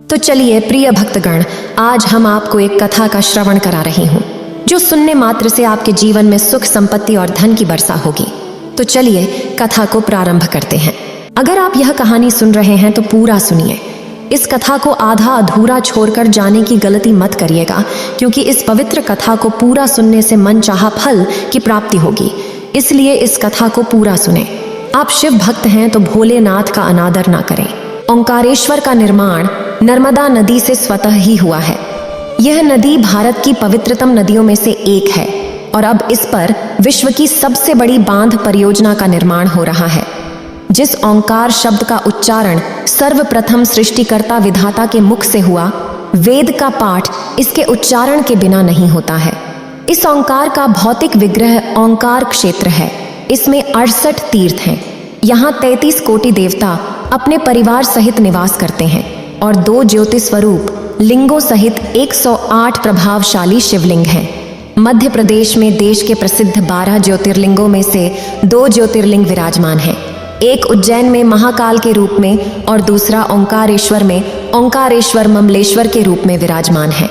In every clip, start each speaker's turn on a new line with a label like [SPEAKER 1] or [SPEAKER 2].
[SPEAKER 1] तो चलिए प्रिय भक्तगण, आज हम आपको एक कथा का श्रवण करा रही हूँ जो सुनने मात्र से आपके जीवन में सुख, संपत्ति और धन की वर्षा होगी। तो चलिए कथा को प्रारंभ करते हैं। अगर आप यह कहानी सुन रहे हैं तो पूरा सुनिए। इस कथा को आधा अधूरा छोड़कर जाने की गलती मत करिएगा, क्योंकि इस पवित्र कथा को पूरा सुनने से मनचाहा फल की प्राप्ति होगी। इसलिए इस कथा को पूरा सुने। आप शिव भक्त हैं तो भोलेनाथ का अनादर ना करें। ओंकारेश्वर का निर्माण नर्मदा नदी से स्वतः ही हुआ है। यह नदी भारत की पवित्रतम नदियों में से एक है और अब इस पर विश्व की सबसे बड़ी बांध परियोजना का निर्माण हो रहा है। जिस ओंकार शब्द का उच्चारण सर्वप्रथम सृष्टिकर्ता विधाता के मुख से हुआ, वेद का पाठ इसके उच्चारण के बिना नहीं होता है। इस ओंकार का भौतिक विग्रह ओंकार क्षेत्र है। इसमें 68 तीर्थ हैं। यहाँ 33 कोटि देवता अपने परिवार सहित निवास करते हैं और 2 ज्योति स्वरूप लिंगों सहित 108 प्रभावशाली शिवलिंग हैं। मध्य प्रदेश में देश के प्रसिद्ध 12 ज्योतिर्लिंगों में से 2 ज्योतिर्लिंग विराजमान हैं। एक उज्जैन में महाकाल के रूप में और दूसरा ओंकारेश्वर में ओंकारेश्वर ममलेश्वर के रूप में विराजमान है।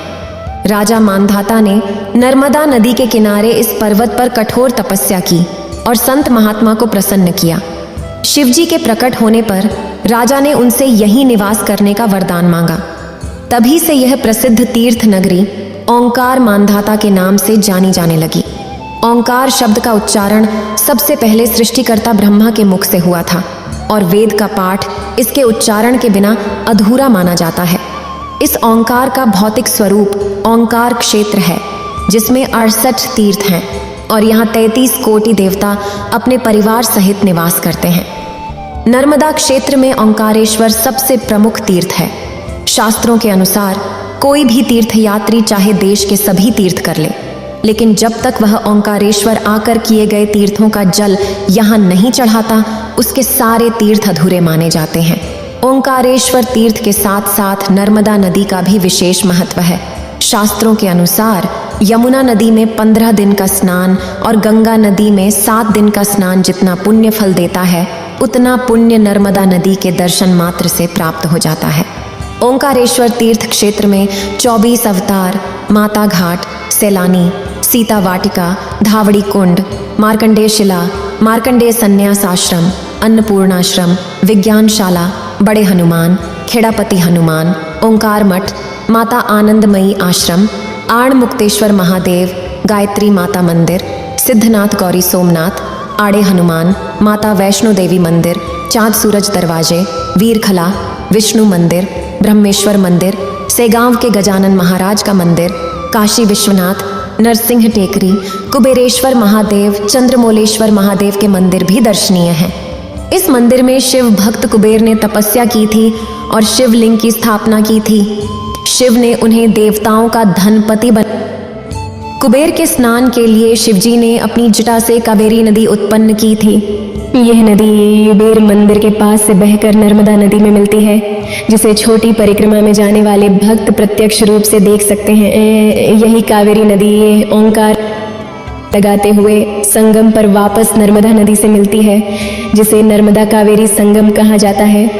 [SPEAKER 1] राजा मानधाता ने नर्मदा नदी के किनारे इस पर्वत पर कठोर तपस्या की और संत महात्मा को प्रसन्न किया। शिवजी के प्रकट होने पर राजा ने उनसे यहीं निवास करने का वरदान मांगा। तभी से यह प्रसिद्ध तीर्थ नगरी ओंकार मानधाता के नाम से जानी जाने लगी। ओंकार शब्द का उच्चारण सबसे पहले सृष्टिकर्ता ब्रह्मा के मुख से हुआ था और वेद का पाठ इसके उच्चारण के बिना अधूरा माना जाता है। इस ओंकार का भौतिक स्वरूप ओंकार क्षेत्र है, जिसमें 68 तीर्थ हैं और यहाँ 33 कोटि देवता अपने परिवार सहित निवास करते हैं। नर्मदा क्षेत्र में ओंकारेश्वर सबसे प्रमुख तीर्थ है। शास्त्रों के अनुसार कोई भी तीर्थयात्री चाहे देश के सभी तीर्थ कर ले, लेकिन जब तक वह ओंकारेश्वर आकर किए गए तीर्थों का जल यहाँ नहीं चढ़ाता, उसके सारे तीर्थ अधूरे माने जाते हैं। ओंकारेश्वर तीर्थ के साथ साथ नर्मदा नदी का भी विशेष महत्व है। शास्त्रों के अनुसार यमुना नदी में 15 दिन का स्नान और गंगा नदी में 7 दिन का स्नान जितना पुण्य फल देता है, उतना पुण्य नर्मदा नदी के दर्शन मात्र से प्राप्त हो जाता है। ओंकारेश्वर तीर्थ क्षेत्र में 24 अवतार, माता घाट, सैलानी, सीता वाटिका, धावड़ी कुंड, मार्कंडेय शिला, मार्कंडेय संन्यास आश्रम, अन्नपूर्णाश्रम, विज्ञानशाला, बड़े हनुमान, खेड़ापति हनुमान, ओंकार मठ, माता आनंदमयी आश्रम, आण मुक्तेश्वर महादेव, गायत्री माता मंदिर, सिद्धनाथ गौरी सोमनाथ, आड़े हनुमान, माता वैष्णो देवी मंदिर, चांद सूरज दरवाजे, वीरखला, विष्णु मंदिर, ब्रह्मेश्वर मंदिर, सेगांव के गजानन महाराज का मंदिर, काशी विश्वनाथ, नरसिंह टेकरी, कुबेरेश्वर महादेव, चंद्रमौलेश्वर महादेव के मंदिर भी दर्शनीय हैं। इस मंदिर में शिव भक्त कुबेर ने तपस्या की थी और शिवलिंग की स्थापना की थी। शिव ने उन्हें देवताओं का धनपति बना। कुबेर के स्नान के लिए शिवजी ने अपनी जटा से कावेरी नदी उत्पन्न की थी। यह नदी कुबेर मंदिर के पास से बहकर नर्मदा नदी में मिलती है, जिसे छोटी परिक्रमा में जाने वाले भक्त प्रत्यक्ष रूप से देख सकते हैं। यही कावेरी नदी ओंकार लगाते हुए संगम पर वापस नर्मदा नदी से मिलती है, जिसे नर्मदा कावेरी संगम कहा जाता है।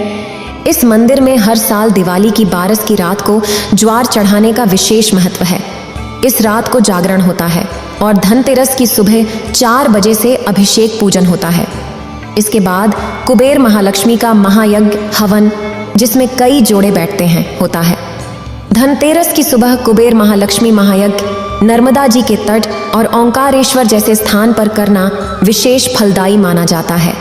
[SPEAKER 1] इस मंदिर में हर साल दिवाली की 12 की रात को ज्वार चढ़ाने का विशेष महत्व है। इस रात को जागरण होता है और धनतेरस की सुबह 4 बजे से अभिषेक पूजन होता है। इसके बाद कुबेर महालक्ष्मी का महायज्ञ हवन, जिसमें कई जोड़े बैठते हैं, होता है। धनतेरस की सुबह कुबेर महालक्ष्मी महायज्ञ नर्मदा जी के तट और ओंकारेश्वर जैसे स्थान पर करना विशेष फलदायी माना जाता है।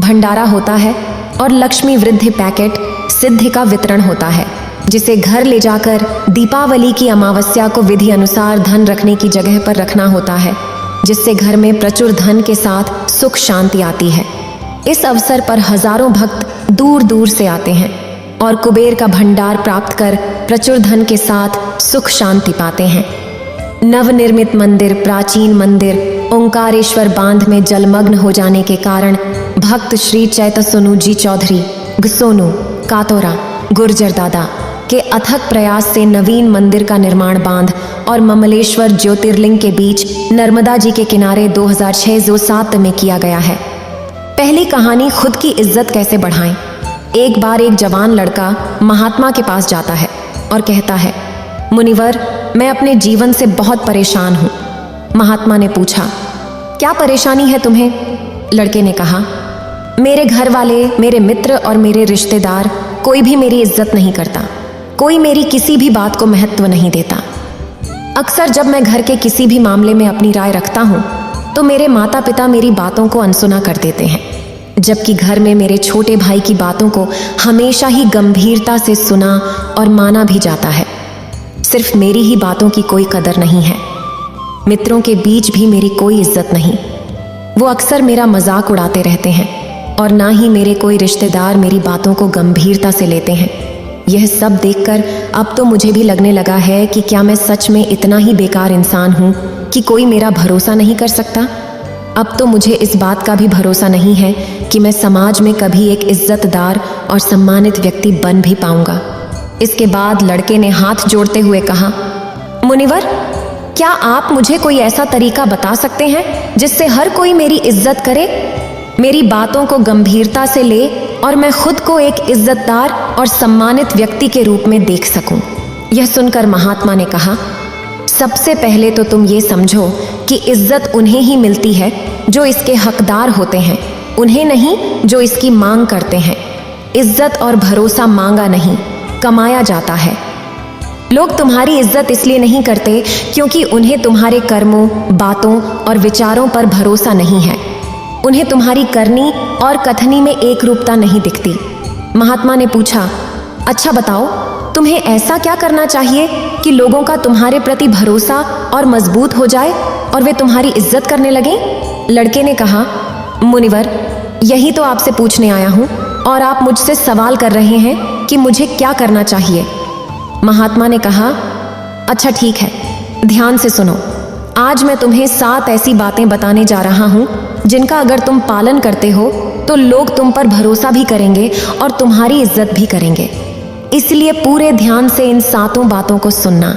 [SPEAKER 1] भंडारा होता है और लक्ष्मी वृद्धि पैकेट सिद्धि का वितरण होता है, जिसे घर ले जाकर दीपावली की अमावस्या को विधि अनुसार धन रखने की जगह पर रखना होता है, जिससे घर में प्रचुर धन के साथ सुख शांति आती है। इस अवसर पर हजारों भक्त दूर दूर से आते हैं और कुबेर का भंडार प्राप्त कर प्रचुर धन के साथ सुख शांति पाते हैं। नवनिर्मित मंदिर, प्राचीन मंदिर ओंकारेश्वर बांध में जलमग्न हो जाने के कारण भक्त श्री चैत सोनू जी चौधरी, गसोनू, कातोरा, गुर्जर दादा के अथक प्रयास से नवीन मंदिर का निर्माण बांध और ममलेश्वर ज्योतिर्लिंग के बीच नर्मदा जी के किनारे 2006-07 में किया गया है। पहली कहानी खुद की इज्जत कैसे बढ़ाएं। एक बार एक जवान लड़का महात्मा के पास जाता है और कहता है, मुनिवर, मैं अपने जीवन से बहुत परेशान हूँ। महात्मा ने पूछा, क्या परेशानी है तुम्हें? लड़के ने कहा, मेरे घर वाले, मेरे मित्र और मेरे रिश्तेदार कोई भी मेरी इज्जत नहीं करता, कोई मेरी किसी भी बात को महत्व नहीं देता। अक्सर जब मैं घर के किसी भी मामले में अपनी राय रखता हूँ तो मेरे माता पिता मेरी बातों को अनसुना कर देते हैं, जबकि घर में मेरे छोटे भाई की बातों को हमेशा ही गंभीरता से सुना और माना भी जाता है। सिर्फ मेरी ही बातों की कोई कदर नहीं है। मित्रों के बीच भी मेरी कोई इज्जत नहीं। वो अक्सर मेरा मजाक उड़ाते रहते हैं और ना ही मेरे कोई रिश्तेदार मेरी बातों को गंभीरता से लेते हैं। यह सब देखकर अब तो मुझे भी लगने लगा है कि क्या मैं सच में इतना ही बेकार इंसान हूँ कि कोई मेरा भरोसा नहीं कर सकता। अब तो मुझे इस बात का भी भरोसा नहीं है कि मैं समाज में कभी एक इज्जतदार और सम्मानित व्यक्ति बन भी पाऊंगा। इसके बाद लड़के ने हाथ जोड़ते हुए कहा, मुनिवर, क्या आप मुझे कोई ऐसा तरीका बता सकते हैं जिससे हर कोई मेरी इज्जत करे, मेरी बातों को गंभीरता से ले और मैं खुद को एक इज्जतदार और सम्मानित व्यक्ति के रूप में देख सकूं? यह सुनकर महात्मा ने कहा, सबसे पहले तो तुम ये समझो कि इज्जत उन्हें ही मिलती है जो इसके हकदार होते हैं, उन्हें नहीं जो इसकी मांग करते हैं। इज्जत और भरोसा मांगा नहीं, कमाया जाता है। लोग तुम्हारी इज्जत इसलिए नहीं करते क्योंकि उन्हें तुम्हारे कर्मों, बातों और विचारों पर भरोसा नहीं है। उन्हें तुम्हारी करनी और कथनी में एक रूपता नहीं दिखती। महात्मा ने पूछा, अच्छा बताओ, तुम्हें ऐसा क्या करना चाहिए कि लोगों का तुम्हारे प्रति भरोसा और मजबूत हो जाए और वे तुम्हारी इज्जत करने लगें? लड़के ने कहा, मुनिवर, यही तो आपसे पूछने आया हूँ और आप मुझसे सवाल कर रहे हैं कि मुझे क्या करना चाहिए। महात्मा ने कहा, अच्छा ठीक है, ध्यान से सुनो। आज मैं तुम्हें 7 ऐसी बातें बताने जा रहा हूँ जिनका अगर तुम पालन करते हो तो लोग तुम पर भरोसा भी करेंगे और तुम्हारी इज्जत भी करेंगे। इसलिए पूरे ध्यान से इन 7 बातों को सुनना।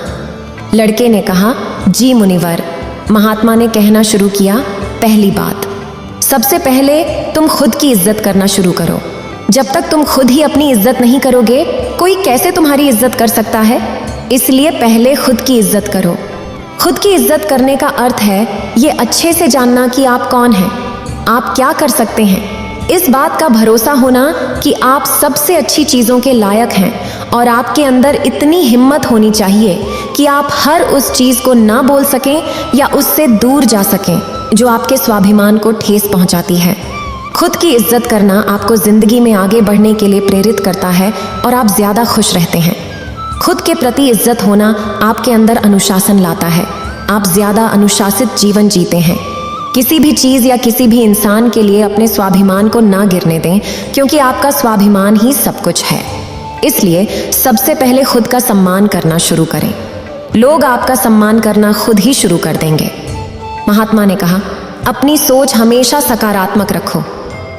[SPEAKER 1] लड़के ने कहा, जी मुनिवर। महात्मा ने कहना शुरू किया, पहली बात, सबसे पहले तुम खुद की इज्जत करना शुरू करो। जब तक तुम खुद ही अपनी इज्जत नहीं करोगे, कोई कैसे तुम्हारी इज्जत कर सकता है? इसलिए पहले खुद की इज्जत करो। खुद की इज्जत करने का अर्थ है ये अच्छे से जानना कि आप कौन हैं, आप क्या कर सकते हैं। इस बात का भरोसा होना कि आप सबसे अच्छी चीज़ों के लायक हैं और आपके अंदर इतनी हिम्मत होनी चाहिए कि आप हर उस चीज़ को ना बोल सकें या उससे दूर जा सकें जो आपके स्वाभिमान को ठेस पहुंचाती है। खुद की इज्जत करना आपको जिंदगी में आगे बढ़ने के लिए प्रेरित करता है और आप ज्यादा खुश रहते हैं। खुद के प्रति इज्जत होना आपके अंदर अनुशासन लाता है। आप ज्यादा अनुशासित जीवन जीते हैं। किसी भी चीज या किसी भी इंसान के लिए अपने स्वाभिमान को ना गिरने दें, क्योंकि आपका स्वाभिमान ही सब कुछ है। इसलिए सबसे पहले खुद का सम्मान करना शुरू करें। लोग आपका सम्मान करना खुद ही शुरू कर देंगे। महात्मा ने कहा, अपनी सोच हमेशा सकारात्मक रखो।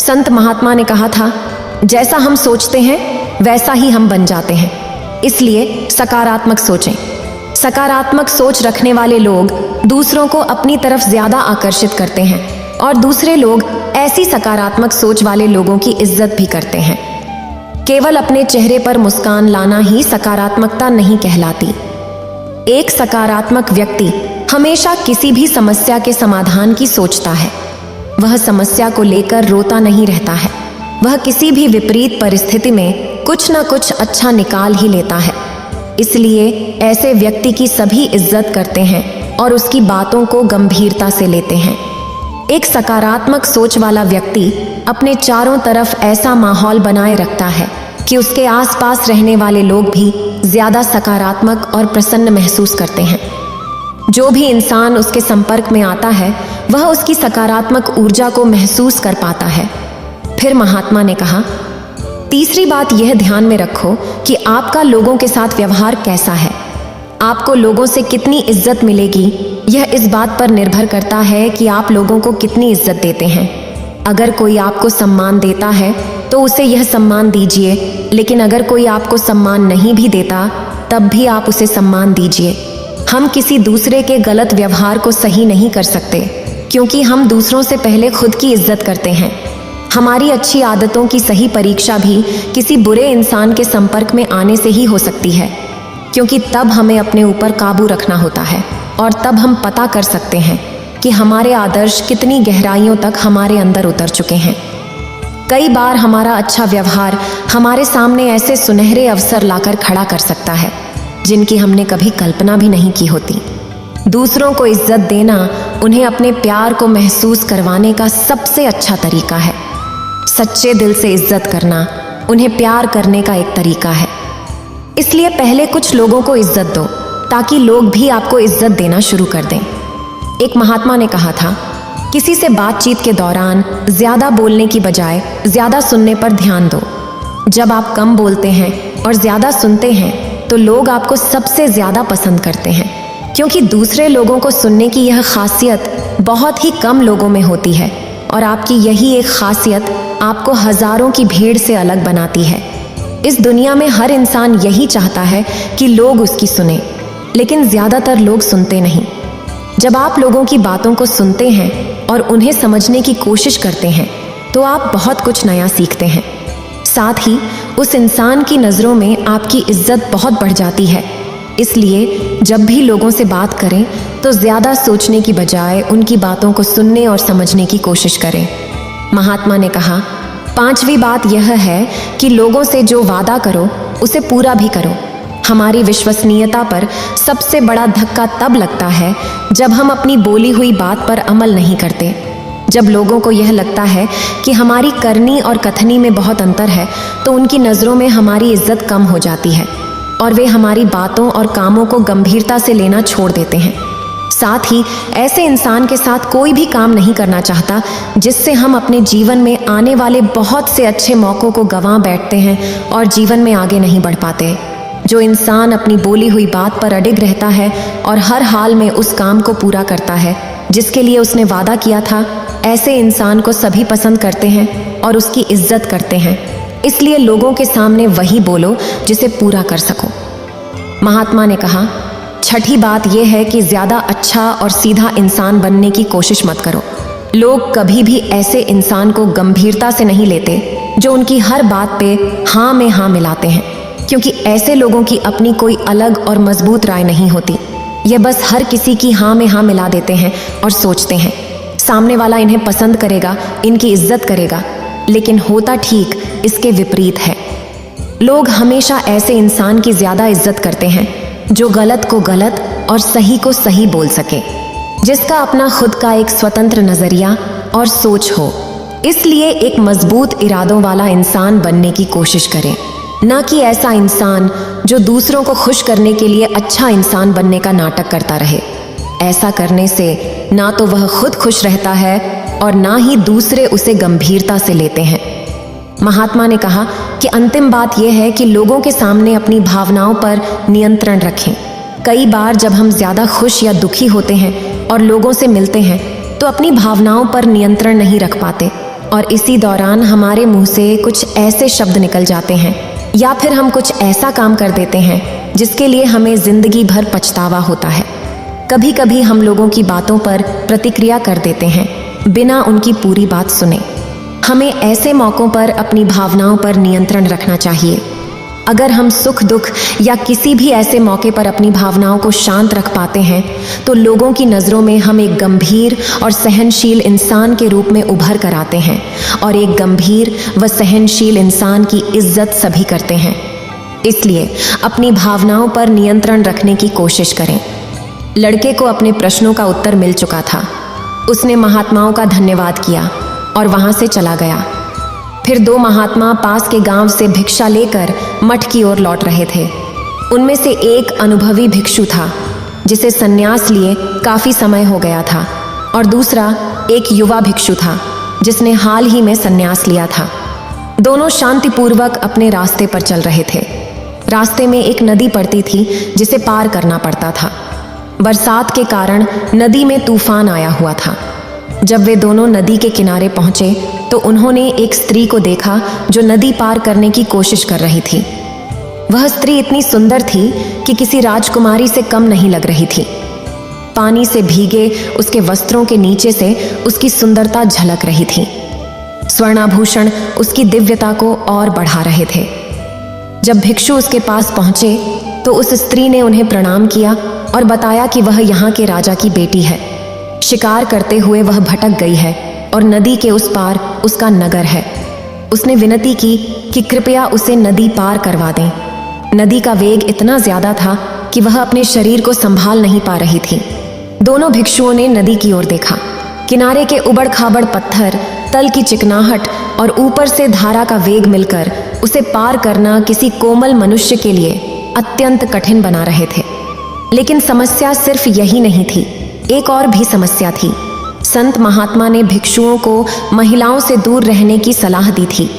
[SPEAKER 1] संत महात्मा ने कहा था, जैसा हम सोचते हैं वैसा ही हम बन जाते हैं। इसलिए सकारात्मक सोचें। सकारात्मक सोच रखने वाले लोग दूसरों को अपनी तरफ ज्यादा आकर्षित करते हैं और दूसरे लोग ऐसी सकारात्मक सोच वाले लोगों की इज्जत भी करते हैं। केवल अपने चेहरे पर मुस्कान लाना ही सकारात्मकता नहीं कहलाती। एक सकारात्मक व्यक्ति हमेशा किसी भी समस्या के समाधान की सोचता है। वह समस्या को लेकर रोता नहीं रहता है। वह किसी भी विपरीत परिस्थिति में कुछ न कुछ अच्छा निकाल ही लेता है। इसलिए ऐसे व्यक्ति की सभी इज्जत करते हैं और उसकी बातों को गंभीरता से लेते हैं। एक सकारात्मक सोच वाला व्यक्ति अपने चारों तरफ ऐसा माहौल बनाए रखता है कि उसके आसपास रहने वाले लोग भी ज्यादा सकारात्मक और प्रसन्न महसूस करते हैं। जो भी इंसान उसके संपर्क में आता है वह उसकी सकारात्मक ऊर्जा को महसूस कर पाता है। फिर महात्मा ने कहा, तीसरी बात यह ध्यान में रखो कि आपका लोगों के साथ व्यवहार कैसा है। आपको लोगों से कितनी इज्जत मिलेगी यह इस बात पर निर्भर करता है कि आप लोगों को कितनी इज्जत देते हैं। अगर कोई आपको सम्मान देता है तो उसे यह सम्मान दीजिए, लेकिन अगर कोई आपको सम्मान नहीं भी देता तब भी आप उसे सम्मान दीजिए। हम किसी दूसरे के गलत व्यवहार को सही नहीं कर सकते, क्योंकि हम दूसरों से पहले खुद की इज्जत करते हैं। हमारी अच्छी आदतों की सही परीक्षा भी किसी बुरे इंसान के संपर्क में आने से ही हो सकती है, क्योंकि तब हमें अपने ऊपर काबू रखना होता है और तब हम पता कर सकते हैं कि हमारे आदर्श कितनी गहराइयों तक हमारे अंदर उतर चुके हैं। कई बार हमारा अच्छा व्यवहार हमारे सामने ऐसे सुनहरे अवसर लाकर खड़ा कर सकता है जिनकी हमने कभी कल्पना भी नहीं की होती। दूसरों को इज्जत देना उन्हें अपने प्यार को महसूस करवाने का सबसे अच्छा तरीका है। सच्चे दिल से इज्जत करना उन्हें प्यार करने का एक तरीका है। इसलिए पहले कुछ लोगों को इज्जत दो ताकि लोग भी आपको इज्जत देना शुरू कर दें। एक महात्मा ने कहा था, किसी से बातचीत के दौरान ज्यादा बोलने की बजाय ज्यादा सुनने पर ध्यान दो। जब आप कम बोलते हैं और ज्यादा सुनते हैं तो लोग आपको सबसे ज्यादा पसंद करते हैं, क्योंकि दूसरे लोगों को सुनने की यह खासियत बहुत ही कम लोगों में होती है और आपकी यही एक खासियत आपको हजारों की भीड़ से अलग बनाती है। इस दुनिया में हर इंसान यही चाहता है कि लोग उसकी सुने, लेकिन ज्यादातर लोग सुनते नहीं। जब आप लोगों की बातों को सुनते हैं और उन्हें समझने की कोशिश करते हैं तो आप बहुत कुछ नया सीखते हैं। साथ ही उस इंसान की नज़रों में आपकी इज्जत बहुत बढ़ जाती है। इसलिए जब भी लोगों से बात करें तो ज़्यादा सोचने की बजाय उनकी बातों को सुनने और समझने की कोशिश करें। महात्मा ने कहा, 5वीं बात यह है कि लोगों से जो वादा करो उसे पूरा भी करो। हमारी विश्वसनीयता पर सबसे बड़ा धक्का तब लगता है जब हम अपनी बोली हुई बात पर अमल नहीं करते। जब लोगों को यह लगता है कि हमारी करनी और कथनी में बहुत अंतर है तो उनकी नज़रों में हमारी इज्जत कम हो जाती है और वे हमारी बातों और कामों को गंभीरता से लेना छोड़ देते हैं। साथ ही ऐसे इंसान के साथ कोई भी काम नहीं करना चाहता जिससे हम अपने जीवन में आने वाले बहुत से अच्छे मौक़ों को गंवा बैठते हैं और जीवन में आगे नहीं बढ़ पाते। जो इंसान अपनी बोली हुई बात पर अडिग रहता है और हर हाल में उस काम को पूरा करता है जिसके लिए उसने वादा किया था, ऐसे इंसान को सभी पसंद करते हैं और उसकी इज्जत करते हैं। इसलिए लोगों के सामने वही बोलो जिसे पूरा कर सको। महात्मा ने कहा, 6ठी बात यह है कि ज़्यादा अच्छा और सीधा इंसान बनने की कोशिश मत करो। लोग कभी भी ऐसे इंसान को गंभीरता से नहीं लेते जो उनकी हर बात पे हाँ में हाँ मिलाते हैं, क्योंकि ऐसे लोगों की अपनी कोई अलग और मजबूत राय नहीं होती। ये बस हर किसी की हाँ में हाँ मिला देते हैं और सोचते हैं सामने वाला इन्हें पसंद करेगा, इनकी इज्जत करेगा, लेकिन होता ठीक इसके विपरीत है। लोग हमेशा ऐसे इंसान की ज़्यादा इज्जत करते हैं जो गलत को गलत और सही को सही बोल सके, जिसका अपना खुद का एक स्वतंत्र नज़रिया और सोच हो। इसलिए एक मजबूत इरादों वाला इंसान बनने की कोशिश करें, ना कि ऐसा इंसान जो दूसरों को खुश करने के लिए अच्छा इंसान बनने का नाटक करता रहे। ऐसा करने से ना तो वह खुद खुश रहता है और ना ही दूसरे उसे गंभीरता से लेते हैं। महात्मा ने कहा कि अंतिम बात यह है कि लोगों के सामने अपनी भावनाओं पर नियंत्रण रखें। कई बार जब हम ज़्यादा खुश या दुखी होते हैं और लोगों से मिलते हैं तो अपनी भावनाओं पर नियंत्रण नहीं रख पाते और इसी दौरान हमारे मुंह से कुछ ऐसे शब्द निकल जाते हैं या फिर हम कुछ ऐसा काम कर देते हैं जिसके लिए हमें जिंदगी भर पछतावा होता है। कभी कभी हम लोगों की बातों पर प्रतिक्रिया कर देते हैं बिना उनकी पूरी बात सुने। हमें ऐसे मौक़ों पर अपनी भावनाओं पर नियंत्रण रखना चाहिए। अगर हम सुख दुख या किसी भी ऐसे मौके पर अपनी भावनाओं को शांत रख पाते हैं तो लोगों की नज़रों में हम एक गंभीर और सहनशील इंसान के रूप में उभर कर आते हैं और एक गंभीर व सहनशील इंसान की इज्जत सभी करते हैं। इसलिए अपनी भावनाओं पर नियंत्रण रखने की कोशिश करें। लड़के को अपने प्रश्नों का उत्तर मिल चुका था। उसने महात्माओं का धन्यवाद किया और वहां से चला गया। फिर 2 महात्मा पास के गांव से भिक्षा लेकर मठ की ओर लौट रहे थे। उनमें से एक अनुभवी भिक्षु था जिसे संन्यास लिए काफी समय हो गया था और दूसरा एक युवा भिक्षु था जिसने हाल ही में संन्यास लिया था। दोनों शांतिपूर्वक अपने रास्ते पर चल रहे थे। रास्ते में एक नदी पड़ती थी जिसे पार करना पड़ता था। बरसात के कारण नदी में तूफान आया हुआ था। जब वे दोनों नदी के किनारे पहुंचे तो उन्होंने एक स्त्री को देखा जो नदी पार करने की कोशिश कर रही थी। वह स्त्री इतनी सुंदर थी कि किसी राजकुमारी से कम नहीं लग रही थी। पानी से भीगे उसके वस्त्रों के नीचे से उसकी सुंदरता झलक रही थी। स्वर्णाभूषण उसकी दिव्यता को और बढ़ा रहे थे। जब भिक्षु उसके पास पहुंचे तो उस स्त्री ने उन्हें प्रणाम किया और बताया कि वह यहाँ के राजा की बेटी है। शिकार करते हुए वह भटक गई है और नदी के उस पार उसका नगर है। उसने विनती की कि कृपया उसे नदी पार करवा दें। नदी का वेग इतना ज्यादा था कि वह अपने शरीर को संभाल नहीं पा रही थी। दोनों भिक्षुओं ने नदी की ओर देखा। किनारे के उबड़ खाबड़ पत्थर, तल की चिकनाहट और ऊपर से धारा का वेग मिलकर उसे पार करना किसी कोमल मनुष्य के लिए अत्यंत कठिन बना रहे थे। लेकिन समस्या सिर्फ यही नहीं थी, एक और भी समस्या थी। संत महात्मा ने भिक्षुओं को महिलाओं से दूर रहने की सलाह दी थी,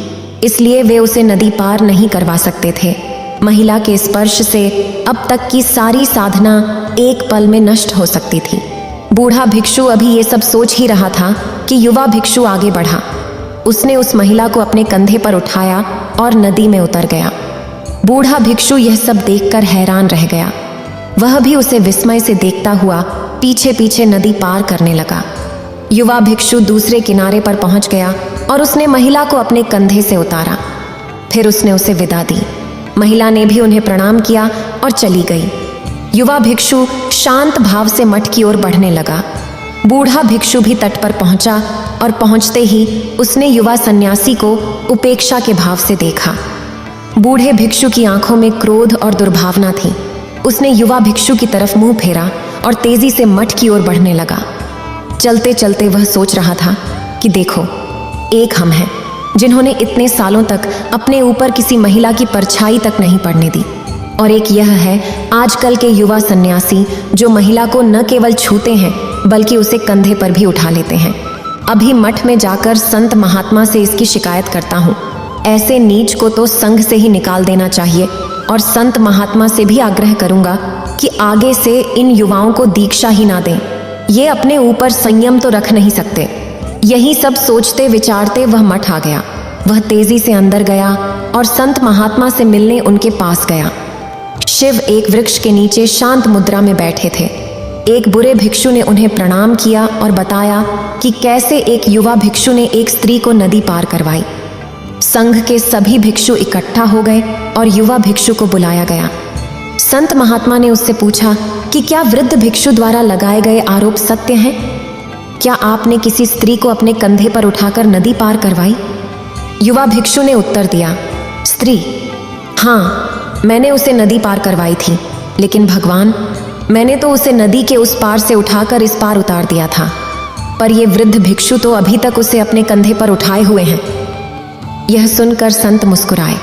[SPEAKER 1] इसलिए वे उसे नदी पार नहीं करवा सकते थे। महिला के स्पर्श से अब तक की सारी साधना एक पल में नष्ट हो सकती थी। बूढ़ा भिक्षु अभी ये सब सोच ही रहा था कि युवा भिक्षु आगे बढ़ा। उसने उस महिला को अपने कंधे पर उठाया और नदी में उतर गया। बूढ़ा भिक्षु यह सब देखकर हैरान रह गया। वह भी उसे विस्मय से देखता हुआ पीछे पीछे नदी पार करने लगा। युवा भिक्षु दूसरे किनारे पर पहुंच गया और उसने महिला को अपने कंधे से उतारा। फिर उसने उसे विदा दी। महिला ने भी उन्हें प्रणाम किया और चली गई। युवा भिक्षु शांत भाव से मठ की ओर बढ़ने लगा। बूढ़ा भिक्षु भी तट पर पहुंचा और पहुंचते ही उसने युवा सन्यासी को उपेक्षा के भाव से देखा। बूढ़े भिक्षु की आंखों में क्रोध और दुर्भावना थी। उसने युवा भिक्षु की तरफ मुंह फेरा और तेजी से मठ की ओर बढ़ने लगा। चलते चलते वह सोच रहा था कि देखो, एक हम हैं जिन्होंने इतने सालों तक अपने ऊपर किसी महिला की परछाई तक नहीं पड़ने दी, और एक यह है आजकल के युवा सन्यासी जो महिला को न केवल छूते हैं बल्कि उसे कंधे पर भी उठा लेते हैं। अभी मठ में जाकर संत महात्मा से इसकी शिकायत करता हूँ। ऐसे नीच को तो संघ से ही निकाल देना चाहिए, और संत महात्मा से भी आग्रह करूंगा कि आगे से इन युवाओं को दीक्षा ही ना दें। ये अपने ऊपर संयम तो रख नहीं सकते। यही सब सोचते विचारते वह मठ आ गया। वह तेजी से अंदर गया और संत महात्मा से मिलने उनके पास गया। शिव एक वृक्ष के नीचे शांत मुद्रा में बैठे थे। एक बुरे भिक्षु ने उन्हें प्रणाम किया और बताया कि कैसे एक युवा भिक्षु ने एक स्त्री को नदी पार करवाई। संघ के सभी भिक्षु इकट्ठा हो गए और युवा भिक्षु को बुलाया गया। संत महात्मा ने उससे पूछा कि क्या वृद्ध भिक्षु द्वारा लगाए गए आरोप सत्य हैं? क्या आपने किसी स्त्री को अपने कंधे पर उठाकर नदी पार करवाई? युवा भिक्षु ने उत्तर दिया, स्त्री? हाँ, मैंने उसे नदी पार करवाई थी, लेकिन भगवान, मैंने तो उसे नदी के उस पार से उठाकर इस पार उतार दिया था, पर ये वृद्ध भिक्षु तो अभी तक उसे अपने कंधे पर उठाए हुए हैं। यह सुनकर संत मुस्कुराए।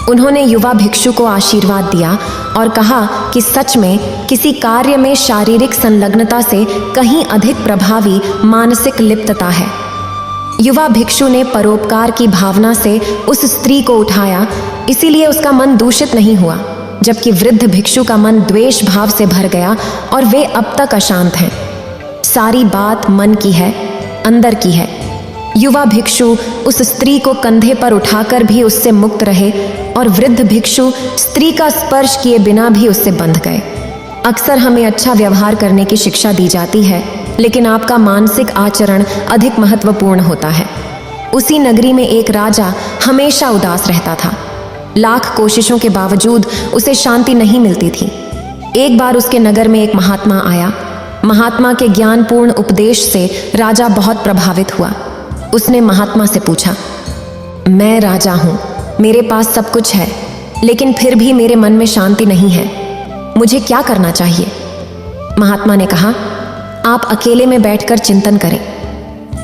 [SPEAKER 1] उन्होंने युवा भिक्षु को आशीर्वाद दिया और कहा कि सच में किसी कार्य में शारीरिक संलग्नता से कहीं अधिक प्रभावी मानसिक लिप्तता है। युवा भिक्षु ने परोपकार की भावना से उस स्त्री को उठाया, इसीलिए उसका मन दूषित नहीं हुआ, जबकि वृद्ध भिक्षु का मन द्वेष भाव से भर गया और वे अब तक अशांत हैं। सारी बात मन की है, अंदर की है। युवा भिक्षु उस स्त्री को कंधे पर उठाकर भी उससे मुक्त रहे और वृद्ध भिक्षु स्त्री का स्पर्श किए बिना भी उससे बंध गए। अक्सर हमें अच्छा व्यवहार करने की शिक्षा दी जाती है, लेकिन आपका मानसिक आचरण अधिक महत्वपूर्ण होता है। उसी नगरी में एक राजा हमेशा उदास रहता था। लाख कोशिशों के बावजूद उसे शांति नहीं मिलती थी। एक बार उसके नगर में एक महात्मा आया। महात्मा के ज्ञानपूर्ण उपदेश से राजा बहुत प्रभावित हुआ। उसने महात्मा से पूछा, मैं राजा हूं, मेरे पास सब कुछ है, लेकिन फिर भी मेरे मन में शांति नहीं है, मुझे क्या करना चाहिए? महात्मा ने कहा, आप अकेले में बैठकर चिंतन करें।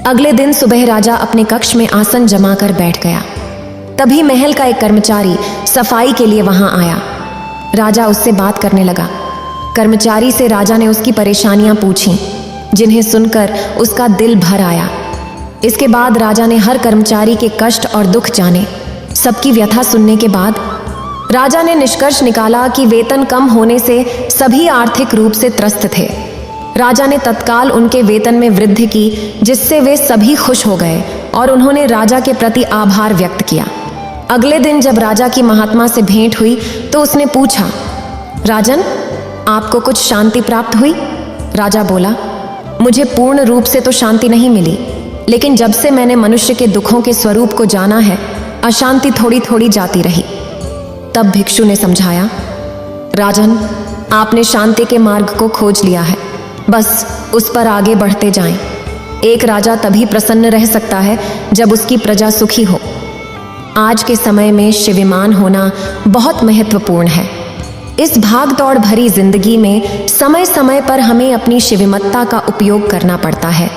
[SPEAKER 1] अगले दिन सुबह राजा अपने कक्ष में आसन जमाकर बैठ गया। तभी महल का एक कर्मचारी सफाई के लिए वहां आया। राजा उससे बात करने लगा। कर्मचारी से राजा ने उसकी परेशानियां पूछीं, जिन्हें सुनकर उसका दिल भर आया। इसके बाद राजा ने हर कर्मचारी के कष्ट और दुख जाने। सबकी व्यथा सुनने के बाद राजा ने निष्कर्ष निकाला कि वेतन कम होने से सभी आर्थिक रूप से त्रस्त थे। राजा ने तत्काल उनके वेतन में वृद्धि की, जिससे वे सभी खुश हो गए और उन्होंने राजा के प्रति आभार व्यक्त किया। अगले दिन जब राजा की महात्मा से भेंट हुई तो उसने पूछा, राजन, आपको कुछ शांति प्राप्त हुई? राजा बोला, मुझे पूर्ण रूप से तो शांति नहीं मिली, लेकिन जब से मैंने मनुष्य के दुखों के स्वरूप को जाना है, अशांति थोड़ी थोड़ी जाती रही। तब भिक्षु ने समझाया, राजन, आपने शांति के मार्ग को खोज लिया है, बस उस पर आगे बढ़ते जाएं। एक राजा तभी प्रसन्न रह सकता है जब उसकी प्रजा सुखी हो। आज के समय में शिविमान होना बहुत महत्वपूर्ण है। इस भाग दौड़ भरी जिंदगी में समय समय पर हमें अपनी शिविमत्ता का उपयोग करना पड़ता है,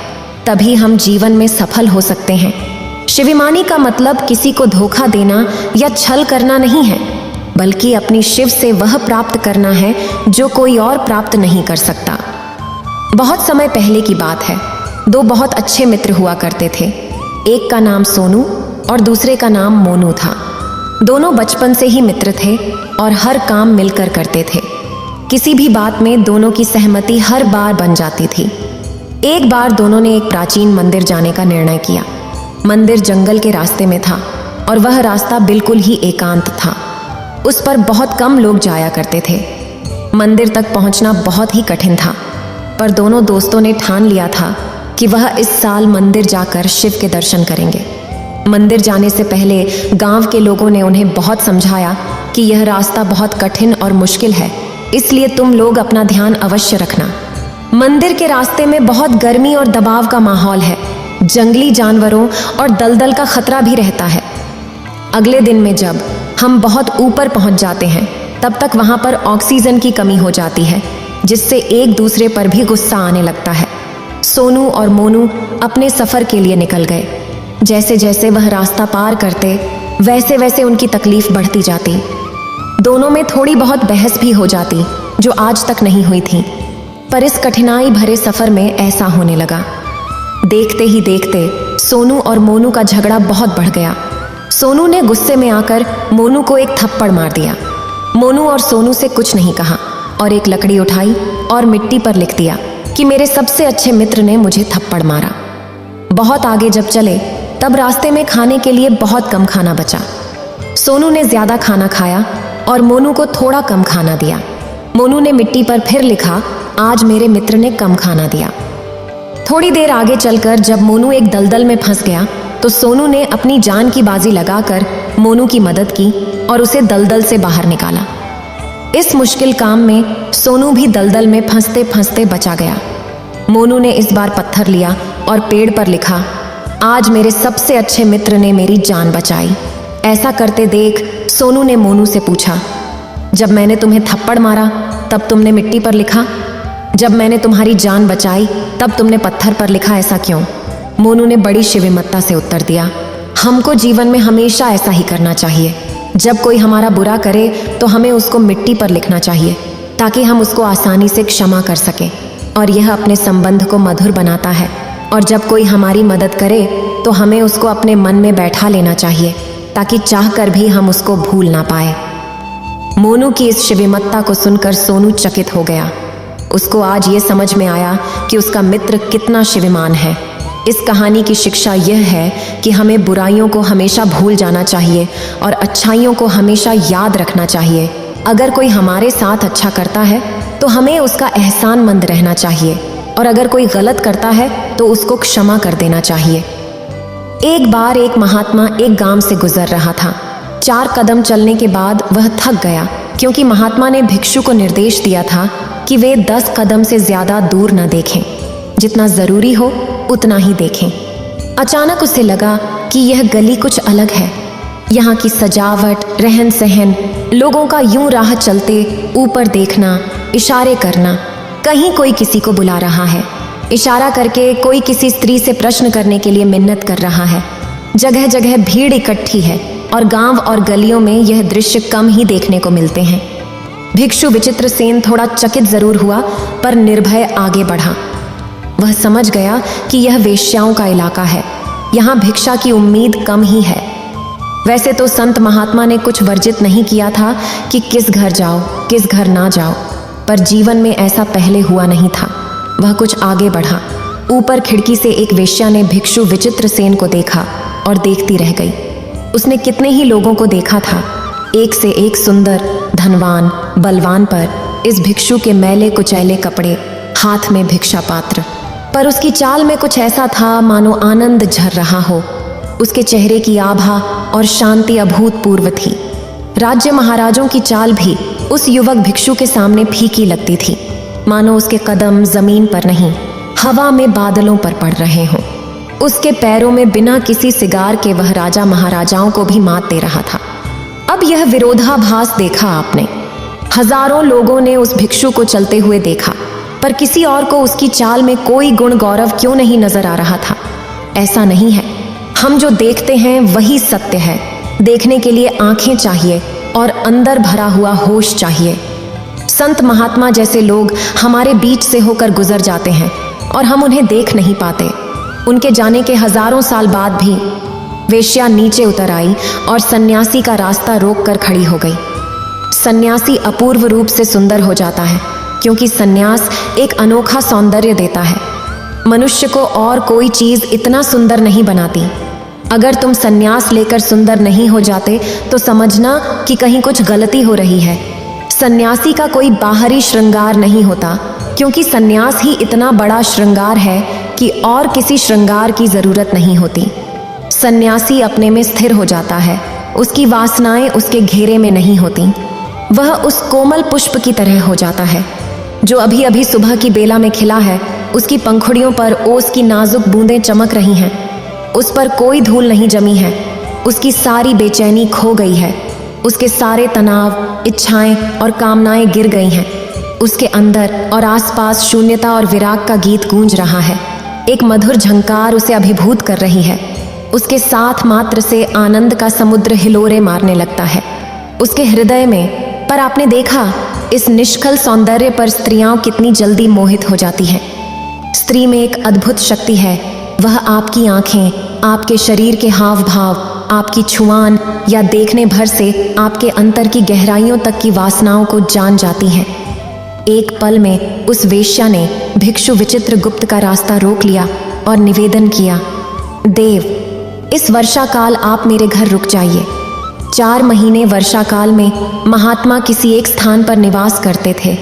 [SPEAKER 1] तभी हम जीवन में सफल हो सकते हैं। शिविमानी का मतलब किसी को धोखा देना या छल करना नहीं है, बल्कि अपनी शिव से वह प्राप्त करना है जो कोई और प्राप्त नहीं कर सकता। बहुत समय पहले की बात है, दो बहुत अच्छे मित्र हुआ करते थे। एक का नाम सोनू और दूसरे का नाम मोनू था। दोनों बचपन से ही मित्र थे और हर काम मिलकर करते थे। किसी भी बात में दोनों की सहमति हर बार बन जाती थी। एक बार दोनों ने एक प्राचीन मंदिर जाने का निर्णय किया। मंदिर जंगल के रास्ते में था और वह रास्ता बिल्कुल ही एकांत था। उस पर बहुत कम लोग जाया करते थे। मंदिर तक पहुंचना बहुत ही कठिन था, पर दोनों दोस्तों ने ठान लिया था कि वह इस साल मंदिर जाकर शिव के दर्शन करेंगे। मंदिर जाने से पहले गांव के लोगों ने उन्हें बहुत समझाया कि यह रास्ता बहुत कठिन और मुश्किल है, इसलिए तुम लोग अपना ध्यान अवश्य रखना। मंदिर के रास्ते में बहुत गर्मी और दबाव का माहौल है। जंगली जानवरों और दलदल का खतरा भी रहता है। अगले दिन में जब हम बहुत ऊपर पहुंच जाते हैं, तब तक वहां पर ऑक्सीजन की कमी हो जाती है, जिससे एक दूसरे पर भी गुस्सा आने लगता है। सोनू और मोनू अपने सफर के लिए निकल गए। जैसे जैसे वह रास्ता पार करते, वैसे वैसे उनकी तकलीफ बढ़ती जाती। दोनों में थोड़ी बहुत बहस भी हो जाती, जो आज तक नहीं हुई थी। पर इस कठिनाई भरे सफर में ऐसा होने लगा। देखते ही देखते सोनू और मोनू का झगड़ा बहुत बढ़ गया। सोनू ने गुस्से में आकर मोनू को एक थप्पड़ मार दिया। मोनू और सोनू से कुछ नहीं कहा और एक लकड़ी उठाई और मिट्टी पर लिख दिया कि मेरे सबसे अच्छे मित्र ने मुझे थप्पड़ मारा। बहुत आगे जब चले, तब रास्ते में खाने के लिए बहुत कम खाना बचा। सोनू ने ज्यादा खाना खाया और मोनू को थोड़ा कम खाना दिया। मोनू ने मिट्टी पर फिर लिखा, आज मेरे मित्र ने कम खाना दिया। थोड़ी देर आगे चलकर जब मोनू एक दलदल में फंस गया, तो सोनू ने अपनी जान की बाजी लगाकर मोनू की मदद की और उसे दलदल से बाहर निकाला। इस मुश्किल काम में सोनू भी दलदल में फंसते फंसते बचा गया। मोनू ने इस बार पत्थर लिया और पेड़ पर लिखा, आज मेरे सबसे अच्छे मित्र ने मेरी जान बचाई। ऐसा करते देख सोनू ने मोनू से पूछा, जब मैंने तुम्हें थप्पड़ मारा तब तुमने मिट्टी पर लिखा, जब मैंने तुम्हारी जान बचाई तब तुमने पत्थर पर लिखा, ऐसा क्यों? मोनू ने बड़ी शिविमत्ता से उत्तर दिया, हमको जीवन में हमेशा ऐसा ही करना चाहिए। जब कोई हमारा बुरा करे तो हमें उसको मिट्टी पर लिखना चाहिए, ताकि हम उसको आसानी से क्षमा कर सकें, और यह अपने संबंध को मधुर बनाता है। और जब कोई हमारी मदद करे तो हमें उसको अपने मन में बैठा लेना चाहिए, ताकि चाह कर भी हम उसको भूल ना पाए। मोनू की इस शिविमत्ता को सुनकर सोनू चकित हो गया। उसको आज ये समझ में आया कि उसका मित्र कितना शिविमान है। इस कहानी की शिक्षा यह है कि हमें बुराइयों को हमेशा भूल जाना चाहिए और अच्छाइयों को हमेशा याद रखना चाहिए। अगर कोई हमारे साथ अच्छा करता है तो हमें उसका एहसानमंद रहना चाहिए, और अगर कोई गलत करता है तो उसको क्षमा कर देना चाहिए। एक बार एक महात्मा एक गांव से गुजर रहा था। 4 कदम चलने के बाद वह थक गया, क्योंकि महात्मा ने भिक्षु को निर्देश दिया था कि वे 10 कदम से ज्यादा दूर न देखें, जितना जरूरी हो उतना ही देखें। अचानक उसे लगा कि यह गली कुछ अलग है। यहाँ की सजावट, रहन सहन, लोगों का यूं राह चलते ऊपर देखना, इशारे करना, कहीं कोई किसी को बुला रहा है, इशारा करके कोई किसी स्त्री से प्रश्न करने के लिए मिन्नत कर रहा है। जगह जगह भीड़ इकट्ठी है और गांव और गलियों में यह दृश्य कम ही देखने को मिलते हैं। भिक्षु विचित्रसेन थोड़ा चकित जरूर हुआ, पर निर्भय आगे बढ़ा। वह समझ गया कि यह वेश्याओं का इलाका है, यहाँ भिक्षा की उम्मीद कम ही है। वैसे तो संत महात्मा ने कुछ वर्जित नहीं किया था कि किस घर जाओ किस घर ना जाओ, पर जीवन में ऐसा पहले हुआ नहीं था। वह कुछ आगे बढ़ा। ऊपर खिड़की से एक वेश्या ने भिक्षु विचित्रसेन को देखा और देखती रह गई। उसने कितने ही लोगों को देखा था, एक से एक सुंदर, धनवान, बलवान, पर इस भिक्षु के मैले कुचैले कपड़े, हाथ में भिक्षा पात्र। पर उसकी चाल में कुछ ऐसा था मानो आनंद झर रहा हो। उसके चेहरे की आभा और शांति अभूतपूर्व थी। राज्य महाराजों की चाल भी उस युवक भिक्षु के सामने फीकी लगती थी, मानो उसके कदम जमीन पर नहीं, हवा में बादलों पर पड़ रहे हों। उसके पैरों में बिना किसी सिगार के वह राजा महाराजाओं को भी मात दे रहा था। अब यह विरोधाभास देखा आपने। हजारों लोगों ने उस भिक्षु को चलते हुए देखा, पर किसी और को उसकी चाल में कोई गुण गौरव क्यों नहीं नजर आ रहा था? ऐसा नहीं है। हम जो देखते हैं वही सत्य है। देखने के लिए आंखें चाहिए और अंदर भरा हुआ होश चाहिए। संत महात्मा जैसे लोग हमारे बीच से होकर गुजर जाते हैं और हम उन्हें देख नहीं पाते। उनके जाने के हजारों साल बाद भी वेश्या नीचे उतर आई और सन्यासी का रास्ता रोक कर खड़ी हो गई। सन्यासी अपूर्व रूप से सुंदर हो जाता है, क्योंकि सन्यास एक अनोखा सौंदर्य देता है। मनुष्य को और कोई चीज इतना सुंदर नहीं बनाती। अगर तुम सन्यास लेकर सुंदर नहीं हो जाते तो समझना कि कहीं कुछ गलती हो रही है। सन्यासी का कोई बाहरी श्रृंगार नहीं होता, क्योंकि सन्यास ही इतना बड़ा श्रृंगार है कि और किसी श्रृंगार की जरूरत नहीं होती। सन्यासी अपने में स्थिर हो जाता है। उसकी वासनाएं उसके घेरे में नहीं होती। वह उस कोमल पुष्प की तरह हो जाता है जो अभी अभी सुबह की बेला में खिला है। उसकी पंखुड़ियों पर ओस की नाजुक बूंदें चमक रही हैं। उस पर कोई धूल नहीं जमी है। उसकी सारी बेचैनी खो गई है। उसके सारे तनाव, इच्छाएं और कामनाएं गिर गई हैं। उसके अंदर और आसपास शून्यता और विराग का गीत गूंज रहा है। एक मधुर झंकार उसे अभिभूत कर रही है। उसके साथ मात्र से आनंद का समुद्र हिलोरे मारने लगता है उसके हृदय में। पर आपने देखा, इस निष्कल सौंदर्य पर स्त्रियां कितनी जल्दी मोहित हो जाती हैं। स्त्री में एक अद्भुत शक्ति है। वह आपकी आंखें, आपके शरीर के हाव भाव, आपकी छुआन या देखने भर से आपके अंतर की गहराइयों तक की वासनाओं को जान जाती हैं। एक पल में उस वेश्या ने भिक्षु विचित्रगुप्त का रास्ता रोक लिया और निवेदन किया, देव, इस वर्षा काल आप मेरे घर रुक जाइए। 4 महीने वर्षा काल में महात्मा किसी एक स्थान पर निवास करते थे।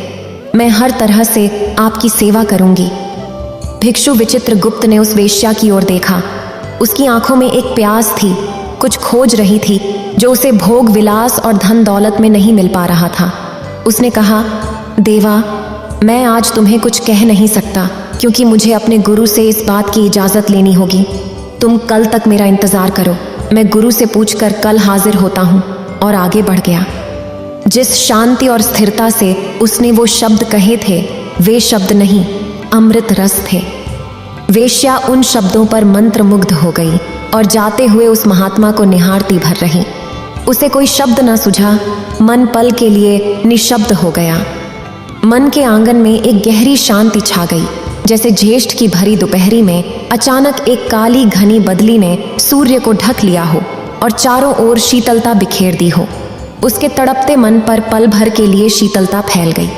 [SPEAKER 1] मैं हर तरह से आपकी सेवा करूंगी। भिक्षु विचित्रगुप्त ने उस वेश्या की ओर देखा। उसकी आंखों में एक प्यास थी, कुछ खोज रही थी जो उसे भोग विलास और धन दौलत में नहीं मिल पा रहा था। उसने कहा, देवा, मैं आज तुम्हें कुछ कह नहीं सकता, क्योंकि मुझे अपने गुरु से इस बात की इजाजत लेनी होगी। तुम कल तक मेरा इंतजार करो। मैं गुरु से पूछकर कल हाजिर होता हूँ। और आगे बढ़ गया। जिस शांति और स्थिरता से उसने वो शब्द कहे थे, वे शब्द नहीं, अमृत रस थे। वेश्या उन शब्दों पर मंत्रमुग्ध हो गई और जाते हुए उस महात्मा को निहारती भर रही। उसे कोई शब्द न सूझा। मन पल के लिए निशब्द हो गया। मन के आंगन में एक गहरी शांति छा गई, जैसे ज्येष्ठ की भरी दोपहरी में अचानक एक काली घनी बदली ने सूर्य को ढक लिया हो और चारों ओर शीतलता बिखेर दी हो। उसके तड़पते मन पर पल भर के लिए शीतलता फैल गई।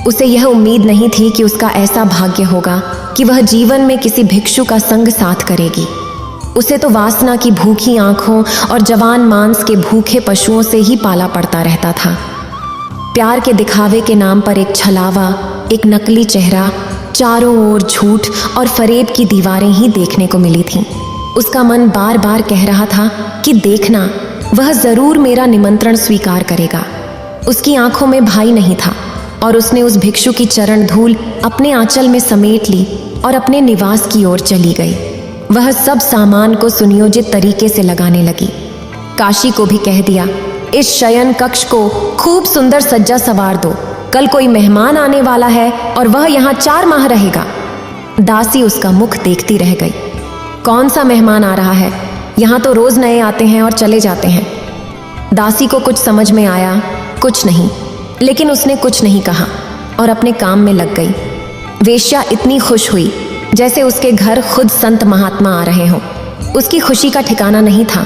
[SPEAKER 1] उसे यह उम्मीद नहीं थी कि उसका ऐसा भाग्य होगा कि वह जीवन में किसी भिक्षु का संग साथ करेगी। उसे तो वासना की भूखी आंखों और जवान मांस के भूखे पशुओं से ही पाला पड़ता रहता था। प्यार के दिखावे के नाम पर एक छलावा, एक नकली चेहरा, चारों ओर झूठ और फरेब की दीवारें ही देखने को मिली थीं। उसका मन बार बार कह रहा था कि देखना, वह जरूर मेरा निमंत्रण स्वीकार करेगा। उसकी आंखों में भाई नहीं था और उसने उस भिक्षु की चरण धूल अपने आंचल में समेट ली और अपने निवास की ओर चली गई। वह सब सामान को सुनियोजित तरीके से लगाने लगी। काशी को भी कह दिया, इस शयन कक्ष को खूब सुंदर सज्जा सवार दो। कल कोई मेहमान आने वाला है और वह यहाँ 4 माह रहेगा। दासी उसका मुख देखती रह गई। कौन सा मेहमान आ रहा है? यहाँ तो रोज नए आते हैं और चले जाते हैं। दासी को कुछ समझ में आया, कुछ नहीं, लेकिन उसने कुछ नहीं कहा और अपने काम में लग गई। वेश्या इतनी खुश हुई जैसे उसके घर खुद संत महात्मा आ रहे हों। उसकी खुशी का ठिकाना नहीं था।